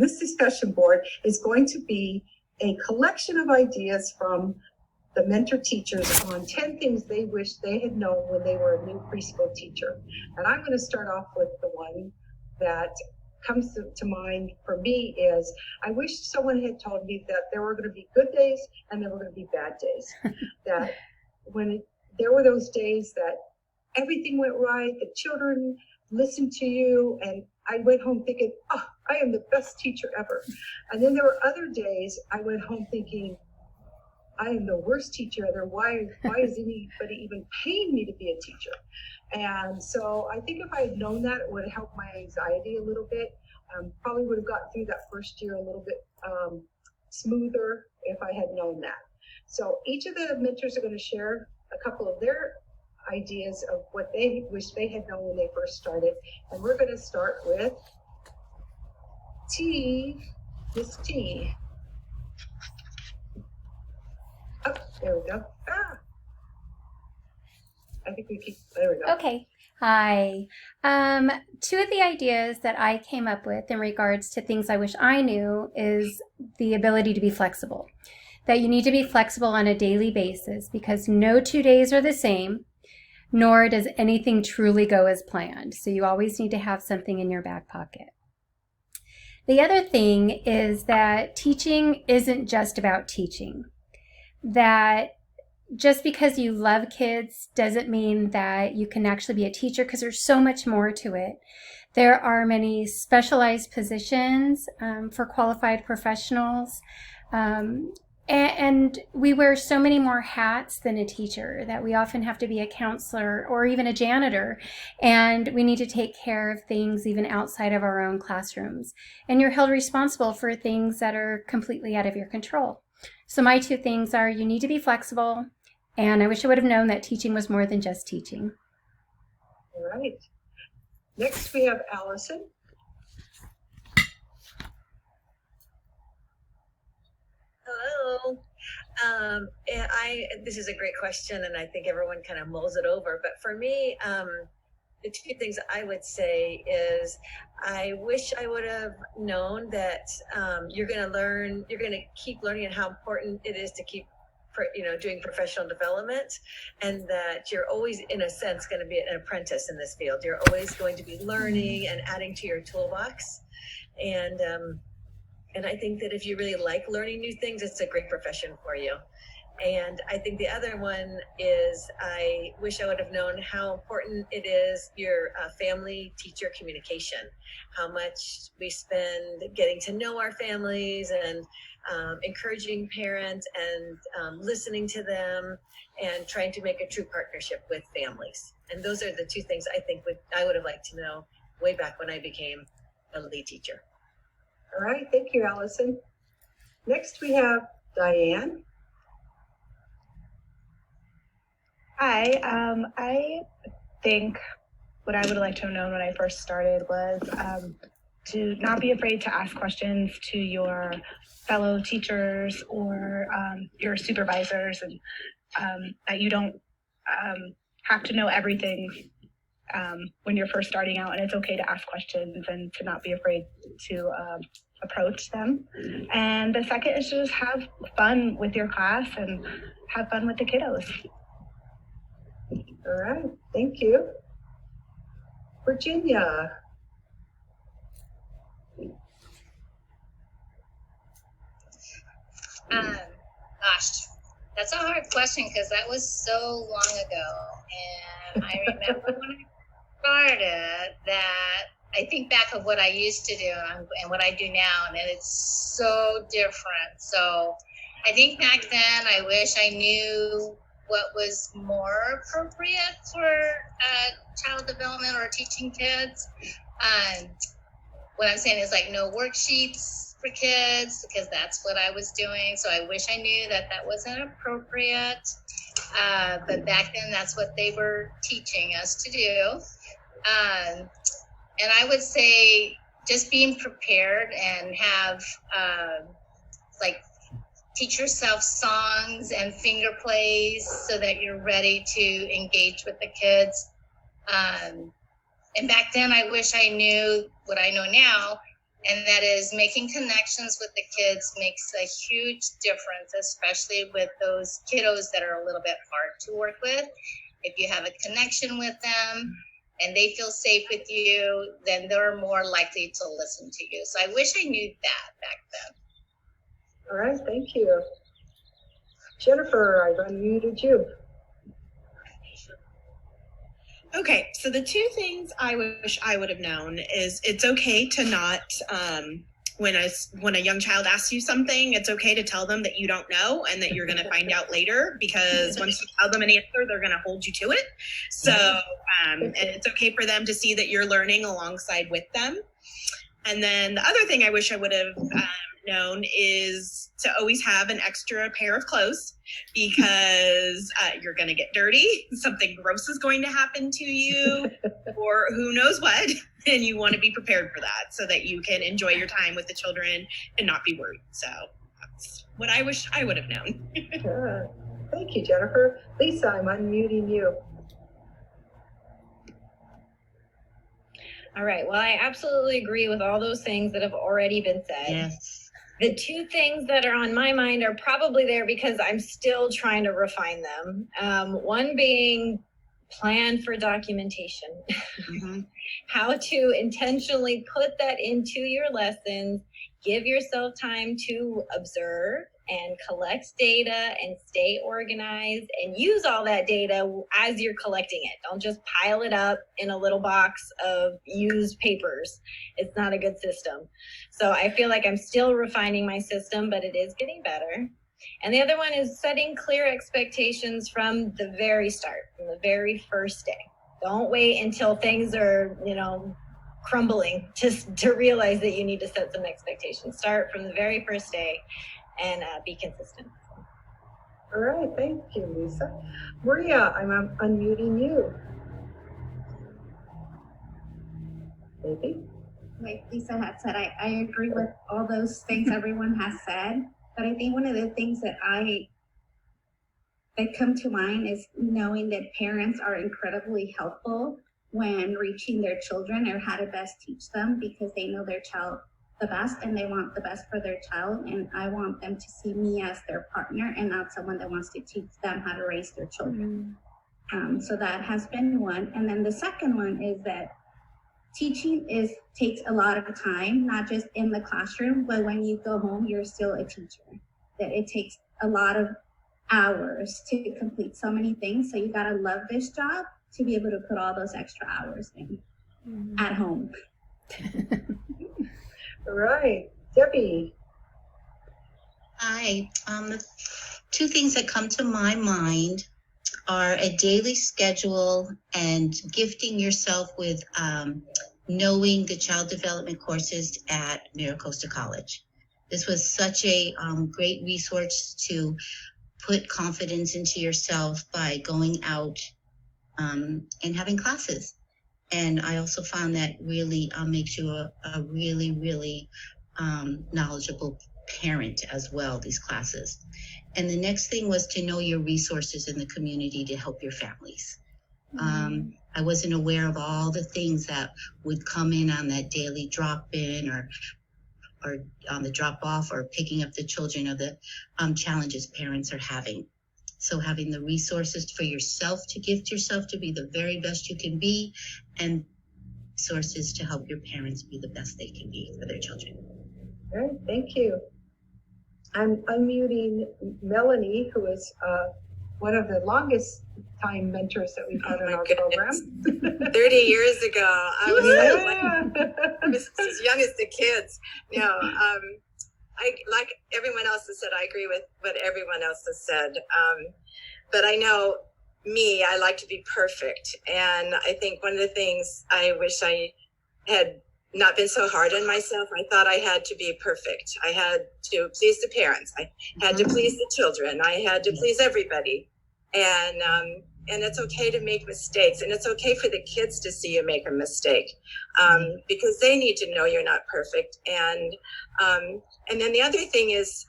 this discussion board is going to be a collection of ideas from the mentor teachers on 10 things they wish they had known when they were a new preschool teacher. And I'm going to start off with the one that comes to mind for me is, I wish someone had told me that there were going to be good days and there were going to be bad days. That when there were those days that everything went right, the children listened to you, and I went home thinking, oh, I am the best teacher ever. And then there were other days I went home thinking, I am the worst teacher ever. Why is anybody even paying me to be a teacher? And so I think if I had known that, it would have helped my anxiety a little bit. Probably would have gotten through that first year a little bit smoother if I had known that. So each of the mentors are going to share a couple of their ideas of what they wish they had known when they first started. And we're going to start with Miss T. Oh, there we go. I think there we go. Okay. Hi. Two of the ideas that I came up with in regards to things I wish I knew is the ability to be flexible. That you need to be flexible on a daily basis because no 2 days are the same, nor does anything truly go as planned. So you always need to have something in your back pocket. The other thing is that teaching isn't just about teaching. That just because you love kids doesn't mean that you can actually be a teacher, because there's so much more to it. There are many specialized positions for qualified professionals. And we wear so many more hats than a teacher that we often have to be a counselor or even a janitor. And we need to take care of things even outside of our own classrooms. And you're held responsible for things that are completely out of your control. So my two things are, you need to be flexible, and I wish I would have known that teaching was more than just teaching. All right. Next we have Allison. Hello. This is a great question, and I think everyone kind of mulls it over. But for me, the two things I would say is, I wish I would have known that you're going to keep learning, and how important it is to keep, doing professional development, and that you're always, in a sense, going to be an apprentice in this field. You're always going to be learning and adding to your toolbox. And I think that if you really like learning new things, it's a great profession for you. And I think the other one is, I wish I would have known how important it is, your family teacher communication, how much we spend getting to know our families and encouraging parents and listening to them and trying to make a true partnership with families. And those are the two things I think I would have liked to know way back when I became a lead teacher. All right, thank you, Allison. Next we have Diane. Hi, I think what I would like to have known when I first started was to not be afraid to ask questions to your fellow teachers or your supervisors, and that you don't have to know everything when you're first starting out, and it's okay to ask questions and to not be afraid to approach them. And the second is to just have fun with your class and have fun with the kiddos. All right, thank you. Virginia. Gosh, that's a hard question because that was so long ago. And I remember when I started that I think back of what I used to do and what I do now, and it's so different. So I think back then I wish I knew what was more appropriate for child development or teaching kids. What I'm saying is like no worksheets for kids, because that's what I was doing. So I wish I knew that wasn't appropriate. But back then that's what they were teaching us to do. And I would say just being prepared and have teach yourself songs and finger plays so that you're ready to engage with the kids. And back then I wish I knew what I know now, And that is making connections with the kids makes a huge difference, especially with those kiddos that are a little bit hard to work with. If you have a connection with them and they feel safe with you, then they're more likely to listen to you. So I wish I knew that back then. All right, thank you. Jennifer, I've unmuted you. Okay, so the two things I wish I would have known is it's okay to not, when a young child asks you something, it's okay to tell them that you don't know and that you're going to find out later, because once you tell them an answer, they're going to hold you to it. So, and it's okay for them to see that you're learning alongside with them. And then the other thing I wish I would have known is to always have an extra pair of clothes, because you're going to get dirty, something gross is going to happen to you, or who knows what, and you want to be prepared for that so that you can enjoy your time with the children and not be worried. So that's what I wish I would have known. Thank you, Jennifer. Lisa, I'm unmuting you. All right. Well, I absolutely agree with all those things that have already been said. Yes. The two things that are on my mind are probably there because I'm still trying to refine them. One being plan for documentation. Mm-hmm. How to intentionally put that into your lessons, give yourself time to observe and collect data and stay organized and use all that data as you're collecting it. Don't just pile it up in a little box of used papers. It's not a good system. So I feel like I'm still refining my system, but it is getting better. And the other one is setting clear expectations from the very start, from the very first day. Don't wait until things are, crumbling to realize that you need to set some expectations. Start from the very first day and be consistent. All right, thank you, Lisa. Maria, I'm unmuting you. Maybe. Like Lisa had said, I agree with all those things everyone has said, but I think one of the things that come to mind is knowing that parents are incredibly helpful when reaching their children or how to best teach them, because they know their child the best and they want the best for their child, and I want them to see me as their partner and not someone that wants to teach them how to raise their children. So that has been one. And then the second one is that teaching takes a lot of time, not just in the classroom, but when you go home, you're still a teacher. That it takes a lot of hours to complete so many things. So you gotta love this job to be able to put all those extra hours in at home. All right, Debbie. Hi. The two things that come to my mind are a daily schedule and gifting yourself with knowing the child development courses at Miracosta College. This was such a great resource to put confidence into yourself by going out and having classes. And I also found that really makes you a really, really knowledgeable parent as well, these classes. And the next thing was to know your resources in the community to help your families. I wasn't aware of all the things that would come in on that daily drop-in or on the drop-off or picking up the children, of the challenges parents are having. So having the resources for yourself to gift yourself to be the very best you can be, and sources to help your parents be the best they can be for their children. All right, thank you. I'm unmuting Melanie, who is one of the longest time mentors that we've had in our program. 30 years ago, I was as young as the kids. No, I, like everyone else has said, I agree with what everyone else has said. But I know me, I like to be perfect. And I think one of the things I wish I had not been so hard on myself. I thought I had to be perfect. I had to please the parents. I had to please the children. I had to please everybody. And it's okay to make mistakes, and it's okay for the kids to see you make a mistake, because they need to know you're not perfect. And then the other thing is,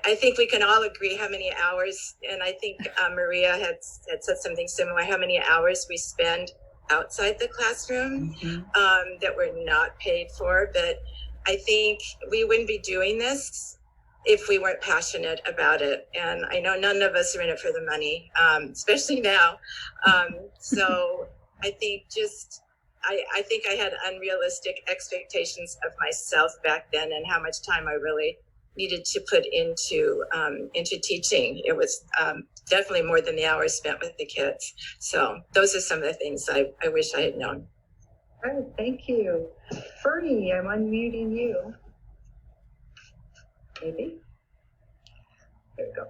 I think we can all agree how many hours, and I think Maria had said something similar, how many hours we spend outside the classroom that we're not paid for. But I think we wouldn't be doing this if we weren't passionate about it. And I know none of us are in it for the money, especially now. So I think I think I had unrealistic expectations of myself back then and how much time I really needed to put into teaching. It was definitely more than the hours spent with the kids. So those are some of the things I wish I had known. All right, thank you. Fernie, I'm unmuting you. Maybe. There we go.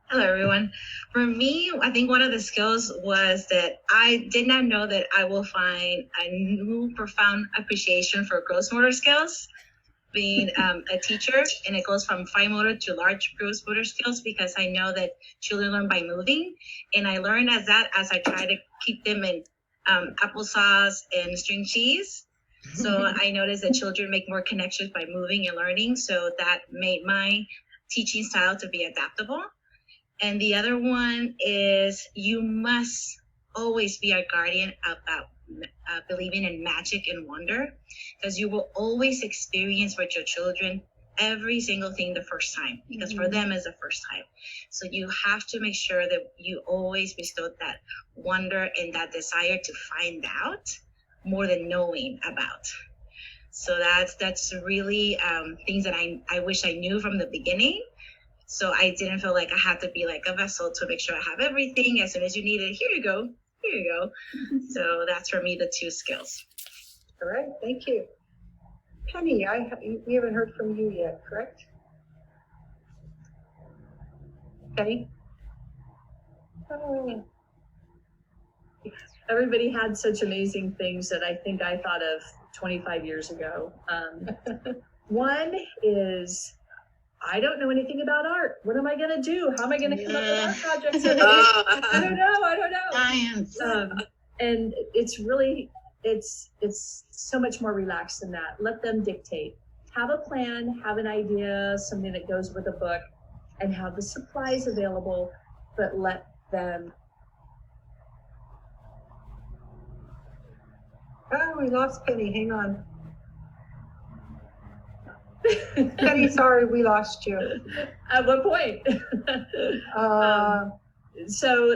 Hello, everyone. For me, I think one of the skills was that I did not know that I will find a new profound appreciation for gross motor skills being a teacher, and it goes from fine motor to large gross motor skills because I know that children learn by moving, and I learned as I try to keep them in applesauce and string cheese. So I noticed that children make more connections by moving and learning, so that made my teaching style to be adaptable. And the other one is you must always be a guardian about believing in magic and wonder, because you will always experience with your children every single thing the first time, because for them is the first time. So you have to make sure that you always bestow that wonder and that desire to find out more than knowing about. So that's really things that I wish I knew from the beginning. So I didn't feel like I had to be like a vessel to make sure I have everything. As soon as you need it, here you go. Here you go. So that's for me the two skills. All right, thank you. Penny, we haven't heard from you yet, correct? Penny? Oh. Everybody had such amazing things that I think I thought of 25 years ago. One is, I don't know anything about art. What am I going to do? How am I going to come up with art projects? I don't know. Science. And it's really, it's so much more relaxed than that. Let them dictate. Have a plan, have an idea, something that goes with a book, and have the supplies available, but let them. Oh, we lost Penny. Hang on. Penny, sorry, we lost you. At what point? So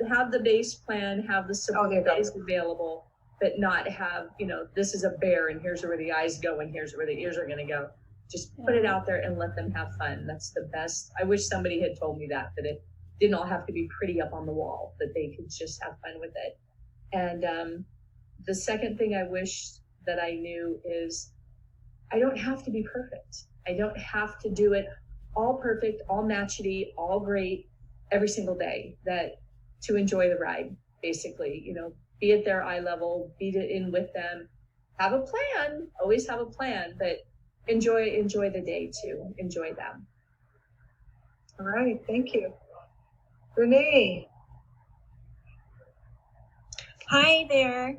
have the base plan, have the supplies available, but not have, this is a bear and here's where the eyes go and here's where the ears are going to go. Just put it out there and let them have fun. That's the best. I wish somebody had told me that it didn't all have to be pretty up on the wall, that they could just have fun with it. And the second thing I wish that I knew is I don't have to be perfect. I don't have to do it all perfect, all matchety, all great every single day. That to enjoy the ride, basically, be at their eye level, be in with them, have a plan, always have a plan, but enjoy the day too. Enjoy them. All right, thank you. Renee. Hi there.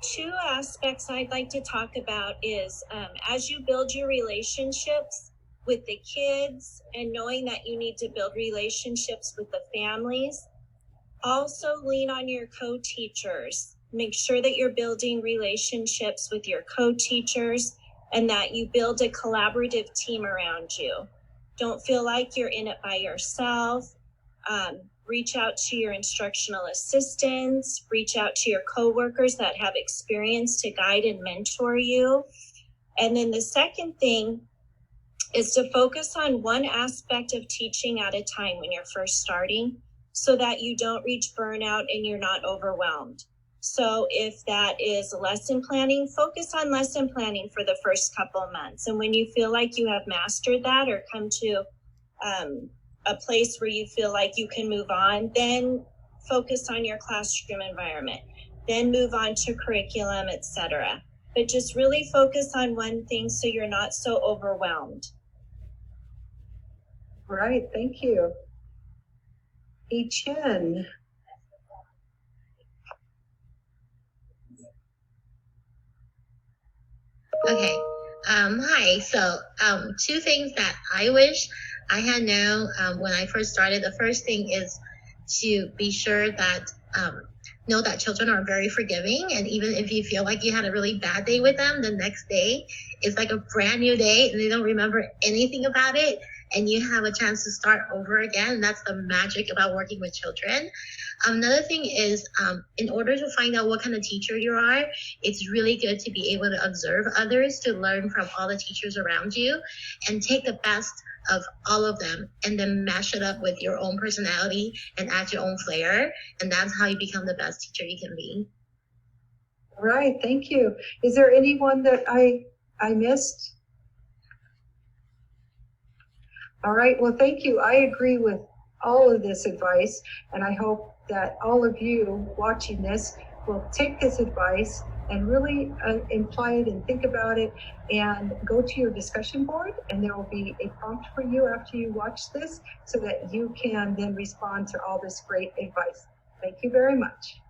Two aspects I'd like to talk about is as you build your relationships with the kids and knowing that you need to build relationships with the families, also lean on your co-teachers. Make sure that you're building relationships with your co-teachers and that you build a collaborative team around you. Don't feel like you're in it by yourself. Reach out to your instructional assistants, reach out to your coworkers that have experience to guide and mentor you. And then the second thing is to focus on one aspect of teaching at a time when you're first starting so that you don't reach burnout and you're not overwhelmed. So if that is lesson planning, focus on lesson planning for the first couple of months. And when you feel like you have mastered that or come to a place where you feel like you can move on, then focus on your classroom environment, then move on to curriculum, etc. But just really focus on one thing so you're not so overwhelmed. All right, thank you. Chen. Okay. Hi. So, two things that I wish I had known when I first started. The first thing is to be sure that know that children are very forgiving, and even if you feel like you had a really bad day with them, the next day is like a brand new day and they don't remember anything about it, and you have a chance to start over again. That's the magic about working with children. Another thing is, in order to find out what kind of teacher you are, it's really good to be able to observe others, to learn from all the teachers around you, and take the best of all of them and then mash it up with your own personality and add your own flair. And that's how you become the best teacher you can be. All right, thank you. Is there anyone that I missed? All right, well, thank you. I agree with all of this advice, and I hope that all of you watching this will take this advice and really imply it and think about it, and go to your discussion board, and there will be a prompt for you after you watch this so that you can then respond to all this great advice. Thank you very much.